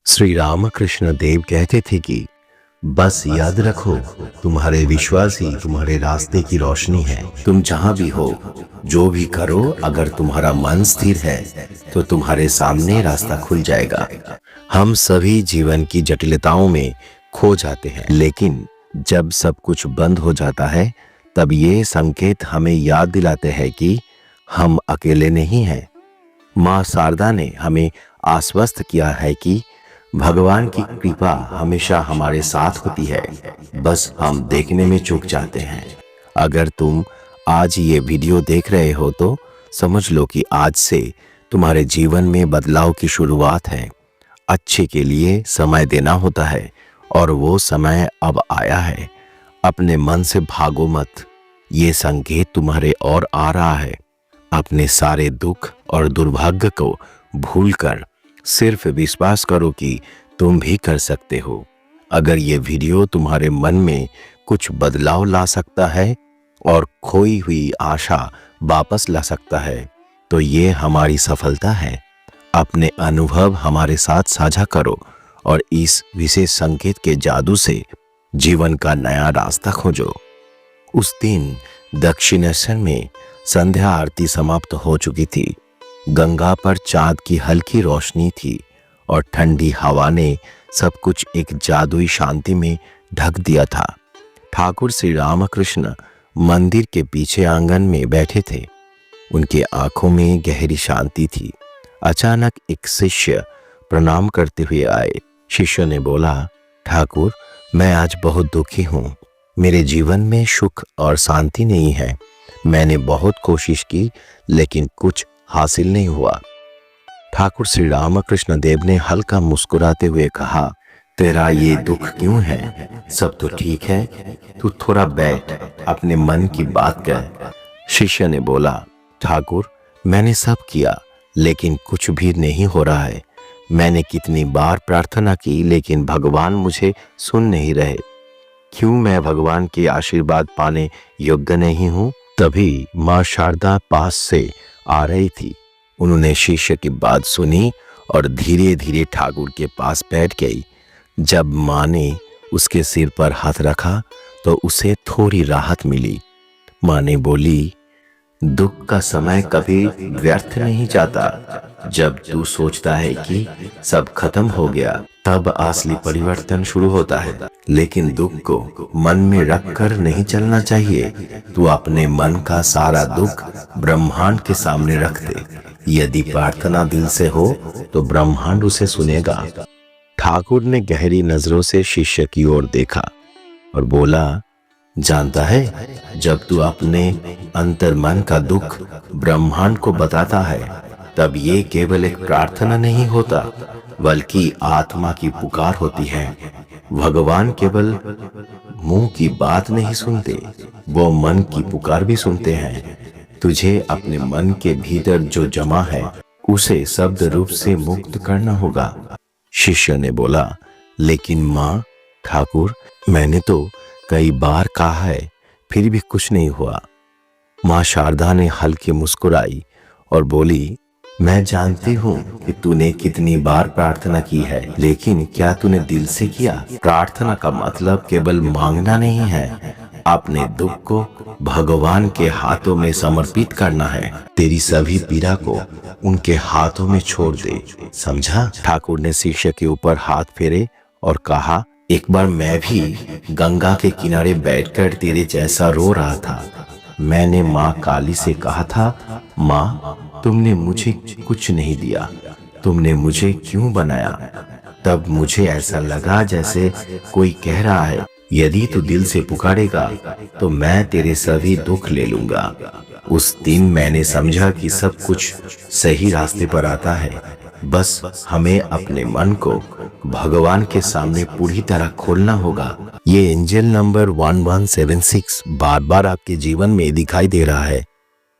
श्री रामकृष्ण देव कहते थे कि बस याद रखो, तुम्हारे विश्वास ही तुम्हारे रास्ते की रोशनी है। तुम जहां भी हो, जो भी करो, अगर तुम्हारा मन स्थिर है तो तुम्हारे सामने रास्ता खुल जाएगा। हम सभी जीवन की जटिलताओं में खो जाते हैं, लेकिन जब सब कुछ बंद हो जाता है तब ये संकेत हमें याद दिलाते हैं कि हम अकेले नहीं हैं। माँ शारदा ने हमें आश्वस्त किया है कि भगवान की कृपा हमेशा हमारे साथ होती है, बस हम देखने में चूक जाते हैं। अगर तुम आज ये वीडियो देख रहे हो तो समझ लो कि आज से तुम्हारे जीवन में बदलाव की शुरुआत है। अच्छे के लिए समय देना होता है और वो समय अब आया है। अपने मन से भागो मत, ये संकेत तुम्हारे और आ रहा है। अपने सारे दुख और दुर्भाग्य को भूलकर सिर्फ विश्वास करो कि तुम भी कर सकते हो। अगर ये वीडियो तुम्हारे मन में कुछ बदलाव ला सकता है और खोई हुई आशा वापस ला सकता है तो ये हमारी सफलता है। अपने अनुभव हमारे साथ साझा करो और इस विशेष संकेत के जादू से जीवन का नया रास्ता खोजो। उस दिन दक्षिणेश्वर में संध्या आरती समाप्त हो चुकी थी। गंगा पर चांद की हल्की रोशनी थी और ठंडी हवा ने सब कुछ एक जादुई शांति में ढक दिया था। ठाकुर श्री रामकृष्ण मंदिर के पीछे आंगन में बैठे थे। उनके आंखों में गहरी शांति थी। अचानक एक शिष्य प्रणाम करते हुए आए। शिष्य ने बोला, ठाकुर, मैं आज बहुत दुखी हूँ। मेरे जीवन में सुख और शांति नहीं है। मैंने बहुत कोशिश की लेकिन कुछ हासिल नहीं हुआ। ठाकुर श्री रामकृष्ण देव ने हल्का मुस्कुराते हुए कहा, तेरा ये दुख क्यों है? सब तो ठीक है, तू थोड़ा बैठ, अपने मन की बात कह। शिष्य ने बोला, ठाकुर, मैंने सब किया लेकिन कुछ भी नहीं हो रहा है। मैंने कितनी बार प्रार्थना की लेकिन भगवान मुझे सुन नहीं रहे। क्यों मैं भगवान के आशीर्वाद पाने योग्य नहीं हूँ? तभी माँ शारदा पास से आ रही थी। उन्होंने शिष्य की बात सुनी और धीरे धीरे ठाकुर के पास बैठ गई। जब माँ ने उसके सिर पर हाथ रखा तो उसे थोड़ी राहत मिली। माँ ने बोली, दुख का समय कभी व्यर्थ नहीं जाता। जब तू सोचता है कि सब खत्म हो गया तब असली परिवर्तन शुरू होता है। लेकिन दुख को मन में रखकर नहीं चलना चाहिए। तू अपने मन का सारा दुख ब्रह्मांड के सामने रख दे। यदि प्रार्थना दिल से हो तो ब्रह्मांड उसे सुनेगा। ठाकुर ने गहरी नजरों से शिष्य की ओर देखा और बोला, जानता है, जब तू अपने अंतर मन का दुख ब्रह्मांड को बताता है तब ये केवल एक प्रार्थना नहीं होता बल्कि आत्मा की पुकार होती है। भगवान केवल मुंह की बात नहीं सुनते, वो मन की पुकार भी सुनते हैं। तुझे अपने मन के भीतर जो जमा है उसे शब्द रूप से मुक्त करना होगा। शिष्य ने बोला, लेकिन माँ, ठाकुर, मैंने तो कई बार कहा है फिर भी कुछ नहीं हुआ। माँ शारदा ने हल्की मुस्कुराई और बोली, मैं जानती हूँ कि तूने कितनी बार प्रार्थना की है, लेकिन क्या तूने दिल से किया? प्रार्थना का मतलब केवल मांगना नहीं है, अपने दुख को भगवान के हाथों में समर्पित करना है। तेरी सभी पीड़ा को उनके हाथों में छोड़ दे, समझा? ठाकुर ने शिष्य के ऊपर हाथ फेरे और कहा, एक बार मैं भी गंगा के किनारे बैठकर तेरे जैसा रो रहा था। मैंने माँ काली से कहा था, माँ, तुमने मुझे कुछ नहीं दिया, तुमने मुझे क्यों बनाया? तब मुझे ऐसा लगा जैसे कोई कह रहा है, यदि तू दिल से पुकारेगा तो मैं तेरे सभी दुख ले लूंगा। उस दिन मैंने समझा कि सब कुछ सही रास्ते पर आता है। बस हमें अपने मन को भगवान के सामने पूरी तरह खोलना होगा। ये एंजल नंबर 1176 बार बार आपके जीवन में दिखाई दे रहा है।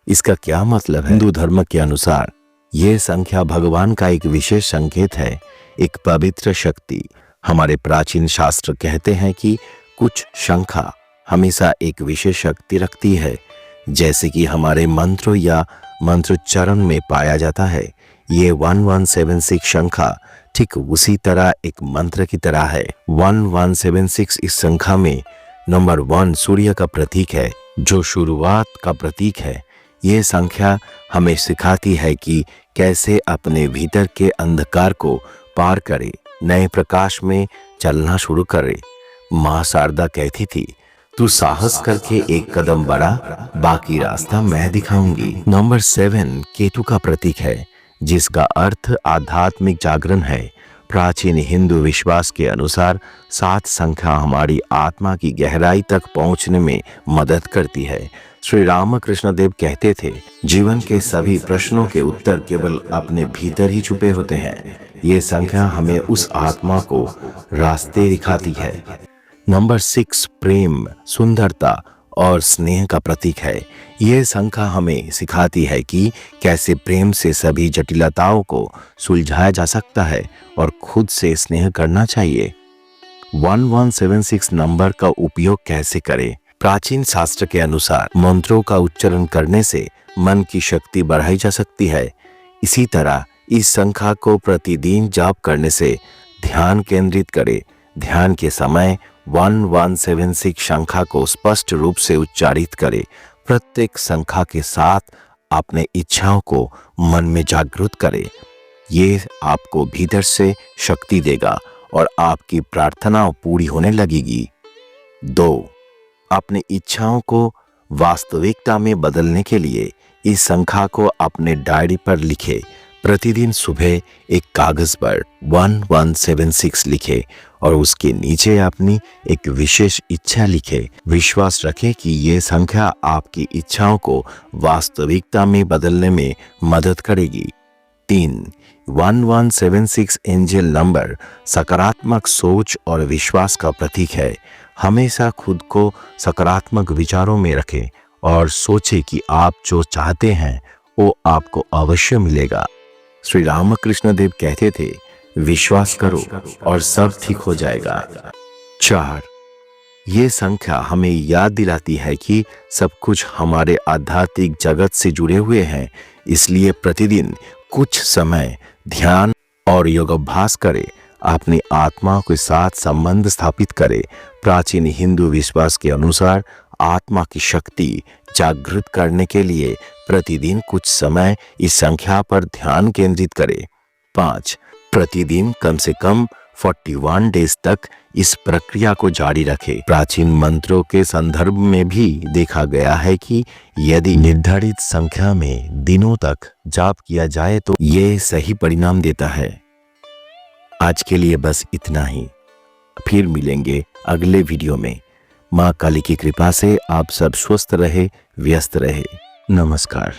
इसका क्या मतलब है? हिंदू धर्म के अनुसार ये संख्या भगवान का एक विशेष संकेत है, एक पवित्र शक्ति। हमारे प्राचीन शास्त्र कहते हैं कि कुछ संख्या हमेशा एक विशेष शक्ति रखती है, जैसे कि हमारे मंत्रों या मंत्रोच्चारण में पाया जाता है। ये 1176 संख्या ठीक उसी तरह एक मंत्र की तरह है। 1176 इस संख्या में नंबर 1 सूर्य का प्रतीक है, जो शुरुआत का प्रतीक है। ये संख्या हमें सिखाती है कि कैसे अपने भीतर के अंधकार को पार करें, नए प्रकाश में चलना शुरू करें। माँ शारदा कहती थी, तू साहस करके एक कदम बढ़ा, बाकी रास्ता मैं दिखाऊंगी। नंबर 7 केतु का प्रतीक है, जिसका अर्थ आध्यात्मिक जागरण है। प्राचीन हिंदू विश्वास के अनुसार 7 संख्या हमारी आत्मा की गहराई तक पहुंचने में मदद करती है। श्री रामकृष्ण देव कहते थे, जीवन के सभी प्रश्नों के उत्तर केवल अपने भीतर ही छुपे होते हैं। ये संख्या हमें उस आत्मा को रास्ते दिखाती है। नंबर 6 प्रेम, सुंदरता और स्नेह का प्रतीक है। यह संख्या हमें सिखाती है कि कैसे प्रेम से सभी जटिलताओं को सुलझाया जा सकता है और खुद से स्नेह करना चाहिए। 1176 नंबर का उपयोग कैसे करें? प्राचीन शास्त्र के अनुसार मंत्रों का उच्चारण करने से मन की शक्ति बढ़ाई जा सकती है। इसी तरह इस संख्या को प्रतिदिन जाप करने से ध्यान केंद्रित करें। ध्यान के समय 1176 संख्या को स्पष्ट रूप से उच्चारित करें। प्रत्येक संख्या के साथ अपने इच्छाओं को मन में जागृत करें। ये आपको भीतर से शक्ति देगा और आपकी प्रार्थना पूरी होने लगेगी। 2 अपनी इच्छाओं को वास्तविकता में बदलने के लिए इस संख्या को अपने डायरी पर लिखें। प्रतिदिन सुबह एक कागज पर 1176 लिखें और उसके नीचे अपनी एक विशेष इच्छा लिखें। विश्वास रखें कि ये संख्या आपकी इच्छाओं को वास्तविकता में बदलने में मदद करेगी। 3 1176 एंजल नंबर सकारात्मक सोच और विश्वास का प्रतीक है। हमेशा खुद को सकारात्मक विचारों में रखें और सोचें कि आप जो चाहते हैं वो आपको अवश्य मिलेगा। श्री रामकृष्ण देव कहते थे, विश्वास करो और सब ठीक हो जाएगा। 4 ये संख्या हमें याद दिलाती है कि सब कुछ हमारे आध्यात्मिक जगत से जुड़े हुए हैं, इसलिए प्रतिदिन कुछ समय ध्यान और योगाभ्यास करें। अपनी आत्मा के साथ संबंध स्थापित करें। प्राचीन हिंदू विश्वास के अनुसार आत्मा की शक्ति जागृत करने के लिए प्रतिदिन कुछ समय इस संख्या पर ध्यान केंद्रित करें। 5 प्रतिदिन कम से कम 41 डेज तक इस प्रक्रिया को जारी रखें। प्राचीन मंत्रों के संदर्भ में भी देखा गया है कि यदि निर्धारित संख्या में दिनों तक जाप किया जाए तो ये सही परिणाम देता है। आज के लिए बस इतना ही। फिर मिलेंगे अगले वीडियो में। माँ काली की कृपा से आप सब स्वस्थ रहे, व्यस्त रहे। नमस्कार।